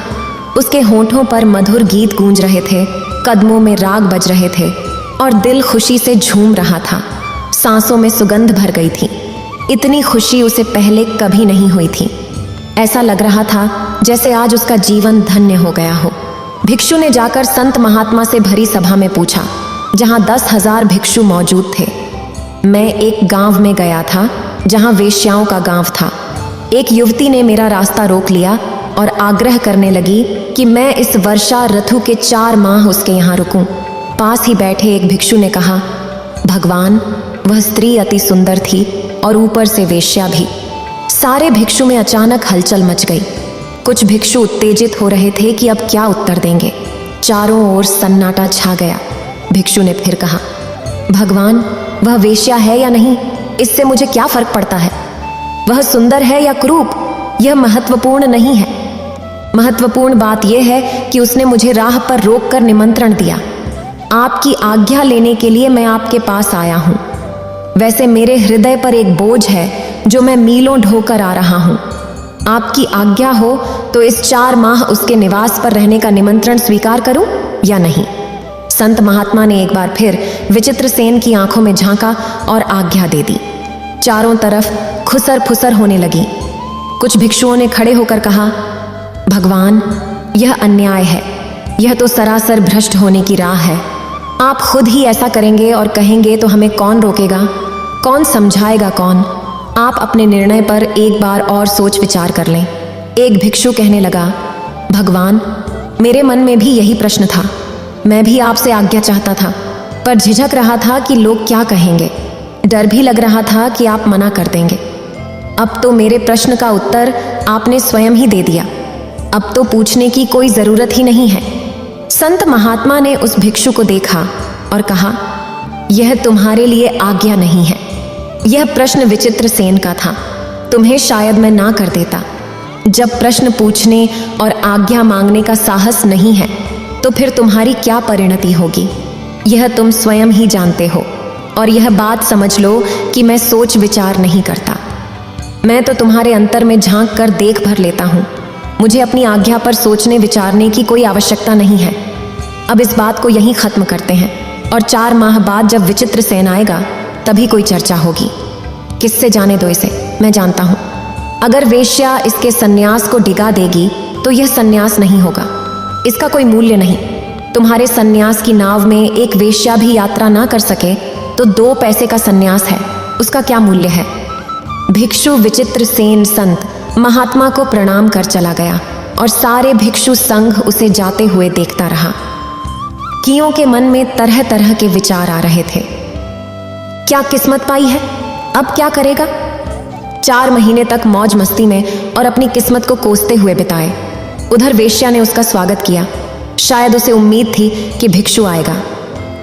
[SPEAKER 1] उसके होंठों पर मधुर गीत गूंज रहे थे, कदमों में राग बज रहे थे और दिल खुशी से झूम रहा था। सांसों में सुगंध भर गई थी। इतनी खुशी उसे पहले कभी नहीं हुई थी। ऐसा लग रहा था जैसे आज उसका जीवन धन्य हो गया हो। भिक्षु ने जाकर संत महात्मा से भरी सभा में पूछा, जहां 10,000 भिक्षु मौजूद थे। मैं एक गांव में गया था जहां वेश्याओं का गांव था। एक युवती ने मेरा रास्ता रोक लिया और आग्रह करने लगी कि मैं इस वर्षा ऋतु के 4 माह उसके यहाँ रुकूं। पास ही बैठे एक भिक्षु ने कहा, भगवान, वह स्त्री अति सुंदर थी और ऊपर से वेश्या भी। सारे भिक्षु में अचानक हलचल मच गई। कुछ भिक्षु उत्तेजित हो रहे थे कि अब क्या उत्तर देंगे। चारों ओर सन्नाटा छा गया। भिक्षु ने फिर कहा, भगवान, वह वेश्या है या नहीं, इससे मुझे क्या फर्क पड़ता है। वह सुंदर है या कुरूप, यह महत्वपूर्ण नहीं है। महत्वपूर्ण बात यह है कि उसने मुझे राह पर रोककर निमंत्रण दिया। आपकी आज्ञा लेने के लिए मैं आपके पास आया हूं। वैसे मेरे हृदय पर एक बोझ है जो मैं मीलों ढोकर आ रहा हूं। आपकी आज्ञा हो तो इस 4 माह उसके निवास पर रहने का निमंत्रण स्वीकार करूं या नहीं। संत महात्मा ने एक बार फिर विचित्रसेन की आंखों में झांका और आज्ञा दे दी। चारों तरफ खुसर फुसर होने लगी। कुछ भिक्षुओं ने खड़े होकर कहा, भगवान, यह अन्याय है। यह तो सरासर भ्रष्ट होने की राह है। आप खुद ही ऐसा करेंगे और कहेंगे तो हमें कौन रोकेगा, कौन समझाएगा कौन। आप अपने निर्णय पर एक बार और सोच विचार कर लें। एक भिक्षु कहने लगा, भगवान, मेरे मन में भी यही प्रश्न था। मैं भी आपसे आज्ञा चाहता था, पर झिझक रहा था कि लोग क्या कहेंगे। डर भी लग रहा था कि आप मना कर देंगे। अब तो मेरे प्रश्न का उत्तर आपने स्वयं ही दे दिया। अब तो पूछने की कोई जरूरत ही नहीं है। संत महात्मा ने उस भिक्षु को देखा और कहा, यह तुम्हारे लिए आज्ञा नहीं है। यह प्रश्न विचित्रसेन का था। तुम्हें शायद मैं ना कर देता। जब प्रश्न पूछने और आज्ञा मांगने का साहस नहीं है तो फिर तुम्हारी क्या परिणति होगी, यह तुम स्वयं ही जानते हो। और यह बात समझ लो कि मैं सोच विचार नहीं करता। मैं तो तुम्हारे अंतर में झांक कर देख भर लेता हूँ। मुझे अपनी आज्ञा पर सोचने विचारने की कोई आवश्यकता नहीं है। अब इस बात को यहीं खत्म करते हैं और 4 माह बाद जब विचित्रसेन आएगा तभी कोई चर्चा होगी। किससे जाने दो इसे, मैं जानता हूँ। अगर वेश्या इसके सन्यास को डिगा देगी तो यह सन्यास नहीं होगा। इसका कोई मूल्य नहीं। तुम्हारे सन्यास की नाव में एक वेश्या भी यात्रा ना कर सके तो 2 पैसे का सन्यास है, उसका क्या मूल्य है। भिक्षु विचित्रसेन संत महात्मा को प्रणाम कर चला गया और सारे भिक्षु संघ उसे जाते हुए देखता रहा। कियों के मन में तरह तरह के विचार आ रहे थे। क्या किस्मत पाई है, अब क्या करेगा। 4 महीने तक मौज मस्ती में और अपनी किस्मत को कोसते हुए बिताए। उधर वेश्या ने उसका स्वागत किया। शायद उसे उम्मीद थी कि भिक्षु आएगा।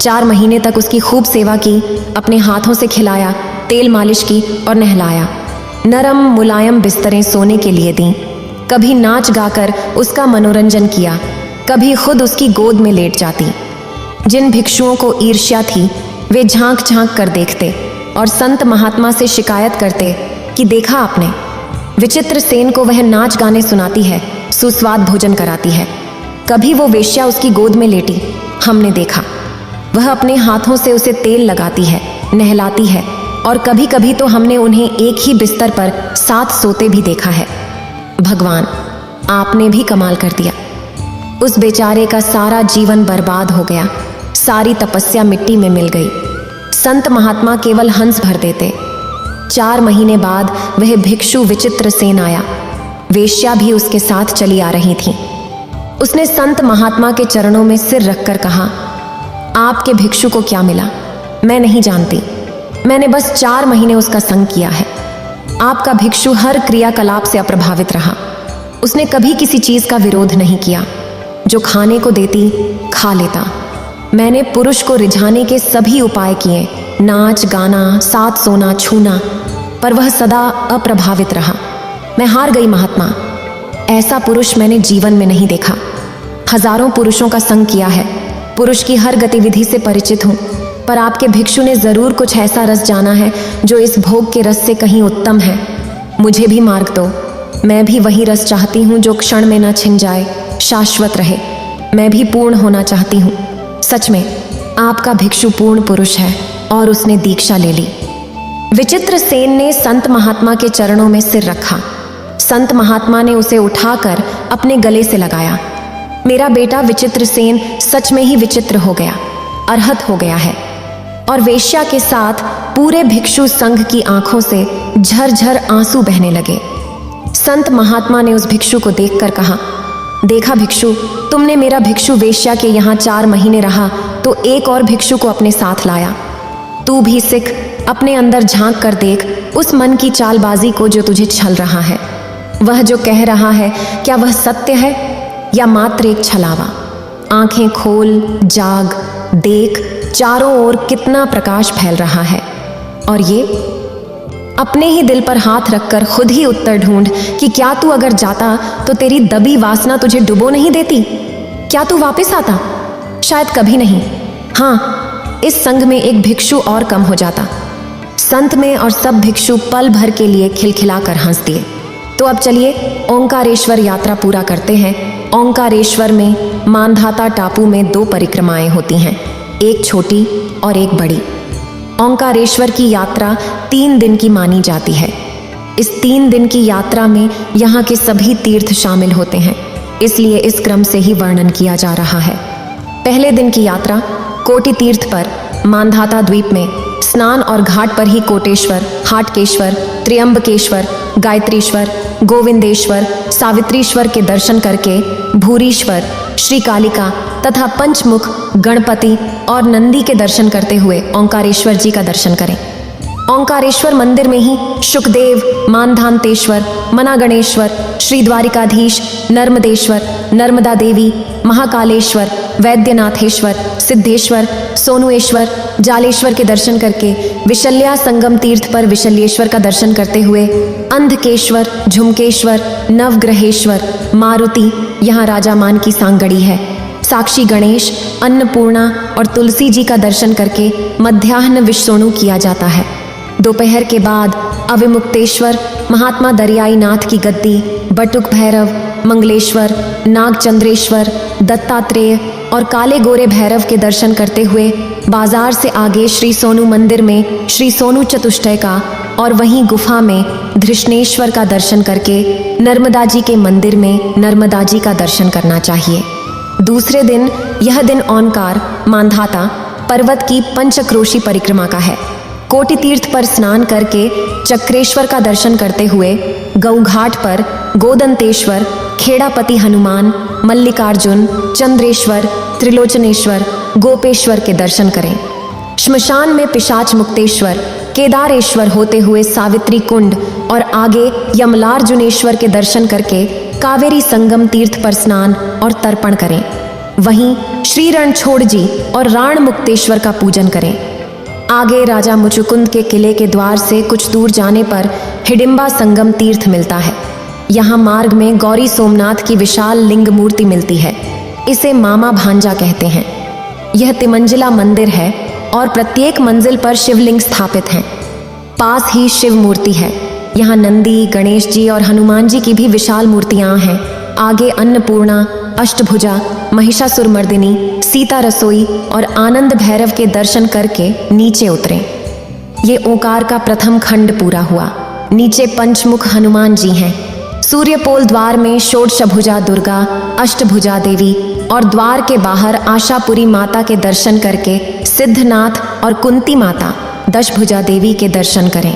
[SPEAKER 1] 4 महीने तक उसकी खूब सेवा की, अपने हाथों से खिलाया, तेल मालिश की और नहलाया। नरम मुलायम बिस्तरें सोने के लिए दी। कभी नाच गाकर उसका मनोरंजन किया, कभी खुद उसकी गोद में लेट जाती। जिन भिक्षुओं को ईर्ष्या थी वे झांक झांक कर देखते और संत महात्मा से शिकायत करते कि देखा आपने, विचित्रसेन को वह नाच गाने सुनाती है, सुस्वाद भोजन कराती है। कभी वो वेश्या उसकी गोद में लेटी, हमने देखा। वह अपने हाथों से उसे तेल लगाती है, नहलाती है और कभी कभी तो हमने उन्हें एक ही बिस्तर पर साथ सोते भी देखा है। भगवान, आपने भी कमाल कर दिया। उस बेचारे का सारा जीवन बर्बाद हो गया। सारी तपस्या मिट्टी में मिल गई। संत महात्मा केवल हंस भर देते। 4 महीने बाद वह भिक्षु विचित्रसेन आया। वेश्या भी उसके साथ चली आ रही थी। उसने संत महात्मा के चरणों में सिर रखकर कहा, आपके भिक्षु को क्या मिला, मैं नहीं जानती। मैंने बस 4 महीने उसका संग किया है। आपका भिक्षु हर क्रियाकलाप से अप्रभावित रहा। उसने कभी किसी चीज का विरोध नहीं किया। जो खाने को देती खा लेता। मैंने पुरुष को रिझाने के सभी उपाय किए, नाच गाना, साथ सोना, छूना, पर वह सदा अप्रभावित रहा। मैं हार गई महात्मा। ऐसा पुरुष मैंने जीवन में नहीं देखा। हजारों पुरुषों का संग किया है, पुरुष की हर गतिविधि से परिचित हूँ, पर आपके भिक्षु ने जरूर कुछ ऐसा रस जाना है जो इस भोग के रस से कहीं उत्तम है। मुझे भी मार्ग दो। मैं भी वही रस चाहती हूँ जो क्षण में न छिन जाए, शाश्वत रहे। मैं भी पूर्ण होना चाहती हूँ। सच में आपका भिक्षु पूर्ण पुरुष है। और उसने दीक्षा ले ली। विचित्रसेन ने संत महात्मा के चरणों में सिर रखा। संत महात्मा ने उसे उठाकर अपने गले से लगाया। मेरा बेटा विचित्रसेन सच में ही विचित्र हो गया, अरहत हो गया है। और वेश्या के साथ पूरे भिक्षु संघ की आंखों से झरझर आंसू बहने लगे। संत महात्मा ने उस भिक्षु को देखकर कहा, देखा भिक्षु, तुमने मेरा भिक्षु वेश्या के यहाँ 4 महीने रहा तो एक और भिक्षु को अपने साथ लाया। तू भी सिख, अपने अंदर झांक कर देख उस मन की चालबाजी को जो तुझे छल रहा है। वह जो कह रहा है क्या वह सत्य है या मात्र एक छलावा? आंखें खोल, जाग, देख, चारों ओर कितना प्रकाश फैल रहा है। और ये अपने ही दिल पर हाथ रखकर खुद ही उत्तर ढूंढ कि क्या तू अगर जाता तो तेरी दबी वासना तुझे डुबो नहीं देती? क्या तू वापस आता? शायद कभी नहीं। हाँ, इस संघ में एक भिक्षु और कम हो जाता। संत में और सब भिक्षु पल भर के लिए खिलखिलाकर हंस दिए। तो अब चलिए ओंकारेश्वर यात्रा पूरा करते हैं। ओंकारेश्वर में मांधाता टापू में 2 परिक्रमाएं होती हैं, एक छोटी और एक बड़ी। ओंकारेश्वर की यात्रा 3 दिन की मानी जाती है। इस 3 दिन की यात्रा में यहाँ के सभी तीर्थ शामिल होते हैं, इसलिए इस क्रम से ही वर्णन किया जा रहा है। पहले दिन की यात्रा कोटि तीर्थ पर मांधाता द्वीप में स्नान और घाट पर ही कोटेश्वर, हाटकेश्वर, त्र्यंबकेश्वर, गायत्रीश्वर, गोविंदेश्वर, सावित्रीश्वर के दर्शन करके भूरीश्वर, श्रीकालिका तथा पंचमुख गणपति और नंदी के दर्शन करते हुए ओंकारेश्वर जी का दर्शन करें। ओंकारेश्वर मंदिर में ही शुकदेव, मानधांतेश्वर, मनागणेश्वर, श्री द्वारिकाधीश, नर्मदेश्वर, नर्मदा देवी, महाकालेश्वर, वैद्यनाथेश्वर, सिद्धेश्वर, सोनुएश्वर, जालेश्वर के दर्शन करके विशल्या संगम तीर्थ पर विशल्येश्वर का दर्शन करते हुए अंधकेश्वर, झुमकेश्वर, नवग्रहेश्वर, मारुति, यहाँ राजा मान की सांगड़ी है, साक्षी गणेश, अन्नपूर्णा और तुलसी जी का दर्शन करके मध्याह्न विश्वणु किया जाता है। दोपहर के बाद अविमुक्तेश्वर, महात्मा दरियाई नाथ की गद्दी, बटुक भैरव, मंगलेश्वर, नागचंद्रेश्वर, दत्तात्रेय और काले गोरे भैरव के दर्शन करते हुए बाजार से आगे श्री सोनू मंदिर में श्री सोनू चतुष्टय का और वहीं गुफा में धृष्णेश्वर का दर्शन करके नर्मदा जी के मंदिर में नर्मदा जी का दर्शन करना चाहिए। दूसरे दिन यह दिन ओंकार मांधाता पर्वत की पंचक्रोशी परिक्रमा का है। कोटि तीर्थ पर स्नान करके चक्रेश्वर का दर्शन करते हुए गौघाट पर गोदंतेश्वर, खेड़ापति हनुमान, मल्लिकार्जुन, चंद्रेश्वर, त्रिलोचनेश्वर, गोपेश्वर के दर्शन करें। श्मशान में पिशाच मुक्तेश्वर, केदारेश्वर होते हुए सावित्री कुंड और आगे यमलार्जुनेश्वर के दर्शन करके कावेरी संगम तीर्थ पर स्नान और तर्पण करें। वहीं श्री रणछोड़ जी और राण मुक्तेश्वर का पूजन करें। आगे राजा मुचुकुंद के किले के द्वार से कुछ दूर जाने पर हिडिंबा संगम तीर्थ मिलता है। यहाँ मार्ग में गौरी सोमनाथ की विशाल लिंग मूर्ति मिलती है। इसे मामा भांजा कहते हैं। यह तिमंजिला मंदिर है और प्रत्येक मंजिल पर शिवलिंग स्थापित हैं। पास ही शिव मूर्ति है। यहाँ नंदी, गणेश जी और हनुमान जी की भी विशाल मूर्तियां हैं। आगे अन्नपूर्णा, अष्टभुजा, महिषासुरमर्दिनी, सीता रसोई और आनंद भैरव के दर्शन करके नीचे उतरें। ये ओंकार का प्रथम खंड पूरा हुआ। नीचे पंचमुख हनुमान जी हैं। सूर्यपोल द्वार में षोडशभुजा दुर्गा, अष्टभुजा देवी और द्वार के बाहर आशापुरी माता के दर्शन करके सिद्धनाथ और कुंती माता, दशभुजा देवी के दर्शन करें।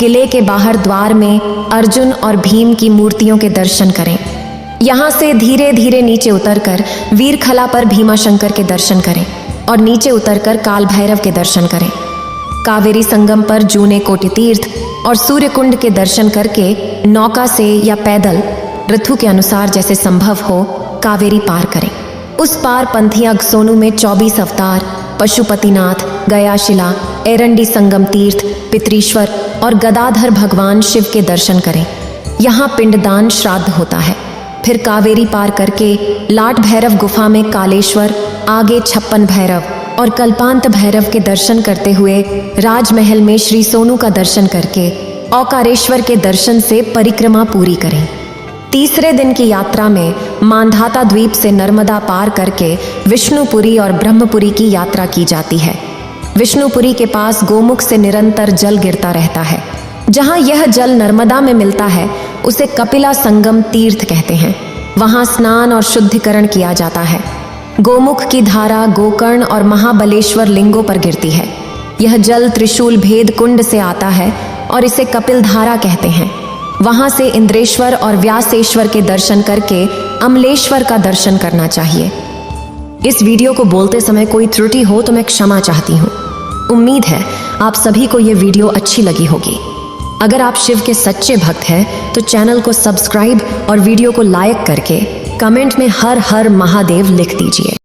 [SPEAKER 1] किले के बाहर द्वार में अर्जुन और भीम की मूर्तियों के दर्शन करें। यहाँ से धीरे धीरे नीचे उतरकर वीरखला पर भीमाशंकर के दर्शन करें और नीचे उतरकर काल भैरव के दर्शन करें। कावेरी संगम पर जूने कोटि तीर्थ और सूर्यकुंड के दर्शन करके नौका से या पैदल ऋतु के अनुसार जैसे संभव हो कावेरी पार करें। उस पार पंथिया सोनू में 24 अवतार, पशुपतिनाथ, गयाशिला, एरंडी संगम तीर्थ, पितरीश्वर और गदाधर भगवान शिव के दर्शन करें। यहाँ पिंडदान श्राद्ध होता है। फिर कावेरी पार करके लाट भैरव गुफा में कालेश्वर, आगे 56 भैरव और कल्पांत भैरव के दर्शन करते हुए राजमहल में श्री सोनू का दर्शन करके ओंकारेश्वर के दर्शन से परिक्रमा पूरी करें। तीसरे दिन की यात्रा में मांधाता द्वीप से नर्मदा पार करके विष्णुपुरी और ब्रह्मपुरी की यात्रा की जाती है। विष्णुपुरी के पास गोमुख से निरंतर जल गिरता रहता है। जहाँ यह जल नर्मदा में मिलता है उसे कपिला संगम तीर्थ कहते हैं। वहाँ स्नान और शुद्धिकरण किया जाता है। गोमुख की धारा गोकर्ण और महाबलेश्वर लिंगों पर गिरती है। यह जल त्रिशूल भेद कुंड से आता है और इसे कपिल धारा कहते हैं। वहां से इंद्रेश्वर और व्यासेश्वर के दर्शन करके अमलेश्वर का दर्शन करना चाहिए। इस वीडियो को बोलते समय कोई त्रुटि हो तो मैं क्षमा चाहती हूँ। उम्मीद है आप सभी को यह वीडियो अच्छी लगी होगी। अगर आप शिव के सच्चे भक्त हैं तो चैनल को सब्सक्राइब और वीडियो को लाइक करके कमेंट में हर हर महादेव लिख दीजिए।